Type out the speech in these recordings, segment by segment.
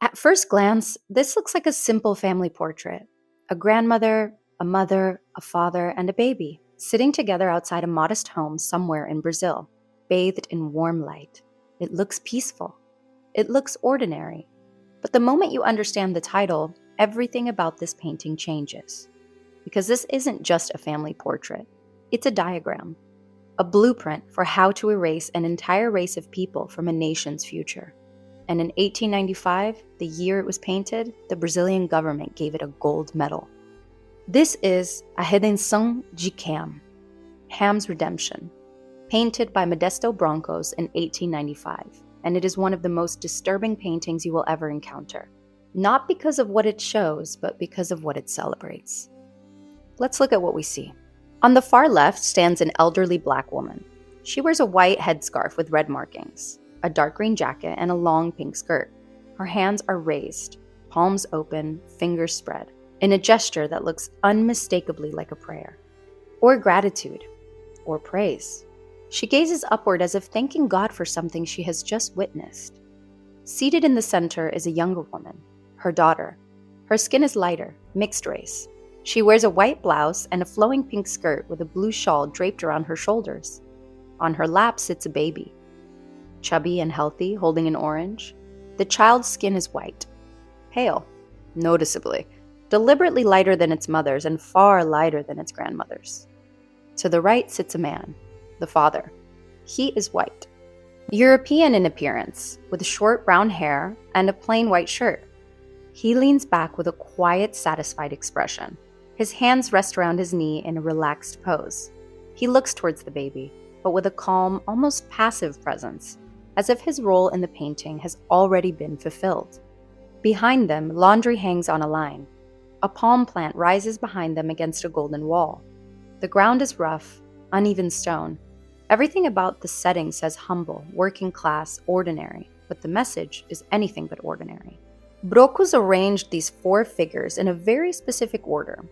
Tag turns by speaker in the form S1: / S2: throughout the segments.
S1: At first glance, this looks like a simple family portrait: a grandmother, a mother, a father, and a baby, sitting together outside a modest home somewhere in Brazil, bathed in warm light. It looks peaceful. It looks ordinary. But the moment you understand the title, everything about this painting changes. Because this isn't just a family portrait, it's a diagram, a blueprint for how to erase an entire race of people from a nation's future. And in 1895, the year it was painted, the Brazilian government gave it a gold medal. This is A Redenção de Ham, Ham's Redemption, painted by Modesto Broncos in 1895, and it is one of the most disturbing paintings you will ever encounter. Not because of what it shows, but because of what it celebrates. Let's look at what we see. On the far left stands an elderly black woman. She wears a white headscarf with red markings, a dark green jacket, and a long pink skirt. Her hands are raised, palms open, fingers spread, in a gesture that looks unmistakably like a prayer, or gratitude, or praise. She gazes upward as if thanking God for something she has just witnessed. Seated in the center is a younger woman, her daughter. Her skin is lighter, mixed race. She wears a white blouse and a flowing pink skirt with a blue shawl draped around her shoulders. On her lap sits a baby, chubby and healthy, holding an orange. The child's skin is white, pale, noticeably, deliberately lighter than its mother's and far lighter than its grandmother's. To the right sits a man, the father. He is white, European in appearance, with short brown hair and a plain white shirt. He leans back with a quiet, satisfied expression. His hands rest around his knee in a relaxed pose. He looks towards the baby, but with a calm, almost passive presence, as if his role in the painting has already been fulfilled. Behind them, laundry hangs on a line. A palm plant rises behind them against a golden wall. The ground is rough, uneven stone. Everything about the setting says humble, working class, ordinary, but the message is anything but ordinary. Brocos arranged these four figures in a very specific order: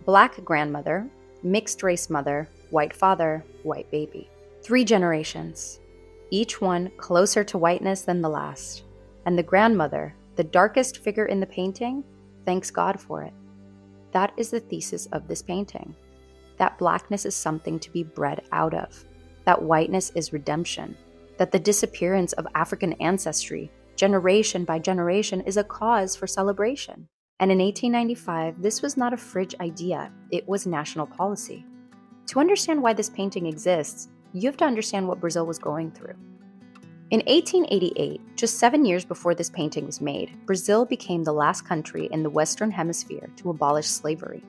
S1: black grandmother, mixed race mother, white father, white baby. 3 generations, each one closer to whiteness than the last. And the grandmother, the darkest figure in the painting, thanks God for it. That is the thesis of this painting. That blackness is something to be bred out of. That whiteness is redemption. That the disappearance of African ancestry, generation by generation, is a cause for celebration. And in 1895, this was not a fringe idea, it was national policy. To understand why this painting exists, you have to understand what Brazil was going through. In 1888, just 7 years before this painting was made, Brazil became the last country in the Western Hemisphere to abolish slavery.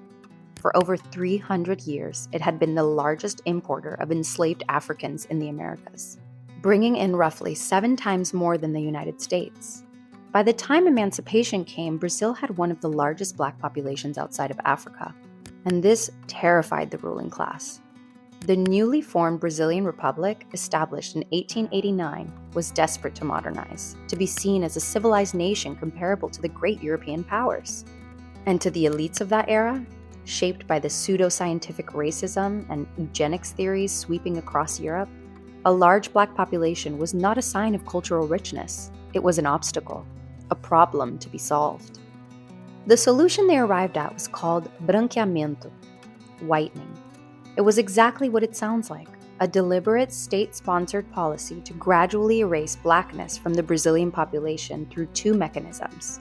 S1: For over 300 years, it had been the largest importer of enslaved Africans in the Americas, bringing in roughly 7 times more than the United States. By the time emancipation came, Brazil had one of the largest black populations outside of Africa, and this terrified the ruling class. The newly formed Brazilian Republic, established in 1889, was desperate to modernize, to be seen as a civilized nation comparable to the great European powers. And to the elites of that era, shaped by the pseudo-scientific racism and eugenics theories sweeping across Europe, a large black population was not a sign of cultural richness. It was an obstacle, a problem to be solved. The solution they arrived at was called branqueamento, whitening. It was exactly what it sounds like, a deliberate state-sponsored policy to gradually erase blackness from the Brazilian population through 2 mechanisms: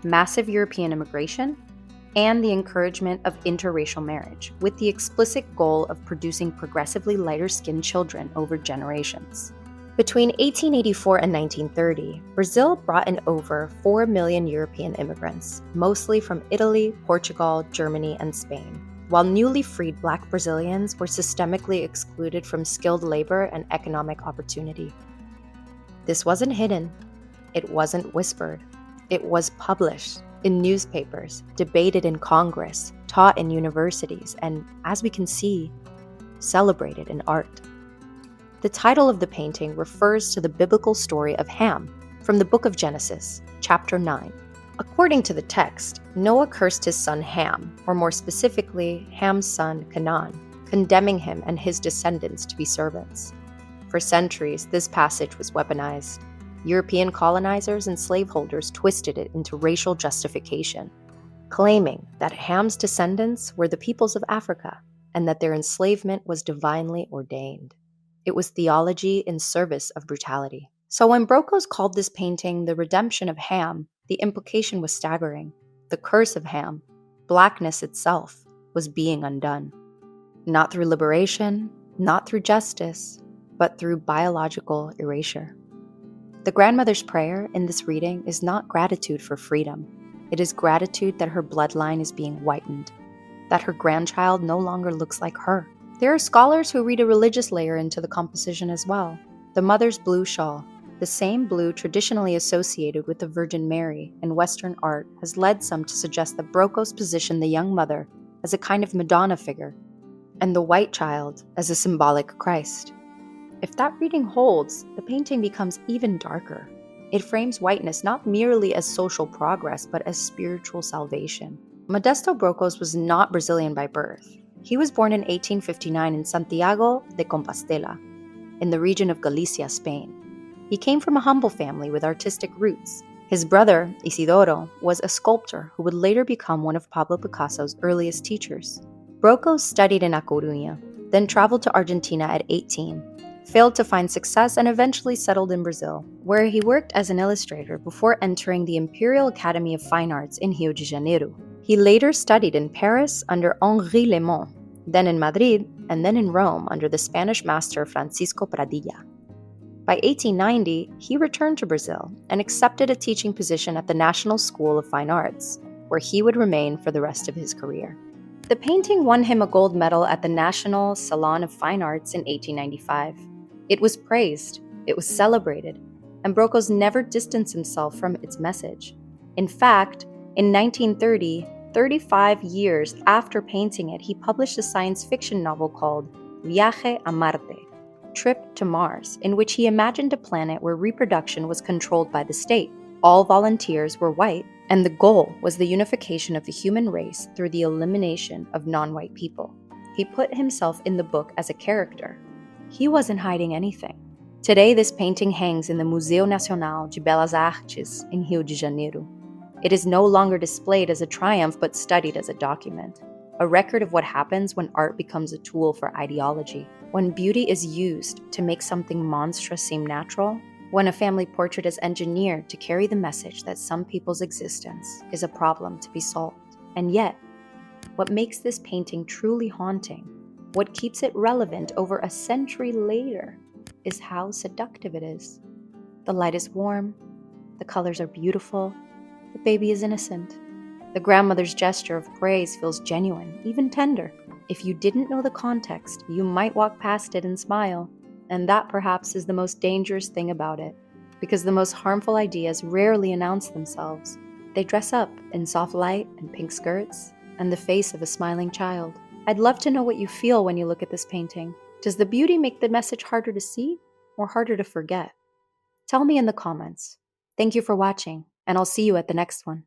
S1: massive European immigration and the encouragement of interracial marriage, with the explicit goal of producing progressively lighter-skinned children over generations. Between 1884 and 1930, Brazil brought in over 4 million European immigrants, mostly from Italy, Portugal, Germany, and Spain, while newly freed Black Brazilians were systemically excluded from skilled labor and economic opportunity. This wasn't hidden. It wasn't whispered. It was published in newspapers, debated in Congress, taught in universities, and, as we can see, celebrated in art. The title of the painting refers to the biblical story of Ham from the book of Genesis, chapter 9. According to the text, Noah cursed his son Ham, or more specifically, Ham's son Canaan, condemning him and his descendants to be servants. For centuries, this passage was weaponized. European colonizers and slaveholders twisted it into racial justification, claiming that Ham's descendants were the peoples of Africa and that their enslavement was divinely ordained. It was theology in service of brutality. So when Brokos called this painting the redemption of Ham, the implication was staggering. The curse of Ham, blackness itself, was being undone. Not through liberation, not through justice, but through biological erasure. The grandmother's prayer in this reading is not gratitude for freedom. It is gratitude that her bloodline is being whitened, that her grandchild no longer looks like her. There are scholars who read a religious layer into the composition as well. The mother's blue shawl, the same blue traditionally associated with the Virgin Mary in Western art, has led some to suggest that Brokos positioned the young mother as a kind of Madonna figure, and the white child as a symbolic Christ. If that reading holds, the painting becomes even darker. It frames whiteness not merely as social progress, but as spiritual salvation. Modesto Brokos was not Brazilian by birth. He was born in 1859 in Santiago de Compostela, in the region of Galicia, Spain. He came from a humble family with artistic roots. His brother, Isidoro, was a sculptor who would later become one of Pablo Picasso's earliest teachers. Brokos studied in A Coruña, then traveled to Argentina at 18, failed to find success, and eventually settled in Brazil, where he worked as an illustrator before entering the Imperial Academy of Fine Arts in Rio de Janeiro. He later studied in Paris under Henri Lemont, then in Madrid, and then in Rome under the Spanish master Francisco Pradilla. By 1890, he returned to Brazil and accepted a teaching position at the National School of Fine Arts, where he would remain for the rest of his career. The painting won him a gold medal at the National Salon of Fine Arts in 1895. It was praised, it was celebrated, and Brokos never distanced himself from its message. In fact, in 1930, 35 years after painting it, he published a science fiction novel called Viaje a Marte, Trip to Mars, in which he imagined a planet where reproduction was controlled by the state. All volunteers were white, and the goal was the unification of the human race through the elimination of non-white people. He put himself in the book as a character. He wasn't hiding anything. Today, this painting hangs in the Museu Nacional de Belas Artes in Rio de Janeiro. It is no longer displayed as a triumph, but studied as a document, a record of what happens when art becomes a tool for ideology, when beauty is used to make something monstrous seem natural, when a family portrait is engineered to carry the message that some people's existence is a problem to be solved. And yet, what makes this painting truly haunting, what keeps it relevant over a century later, is how seductive it is. The light is warm, the colors are beautiful, the baby is innocent. The grandmother's gesture of praise feels genuine, even tender. If you didn't know the context, you might walk past it and smile, and that perhaps is the most dangerous thing about it, because the most harmful ideas rarely announce themselves. They dress up in soft light and pink skirts, and the face of a smiling child. I'd love to know what you feel when you look at this painting. Does the beauty make the message harder to see or harder to forget? Tell me in the comments. Thank you for watching, and I'll see you at the next one.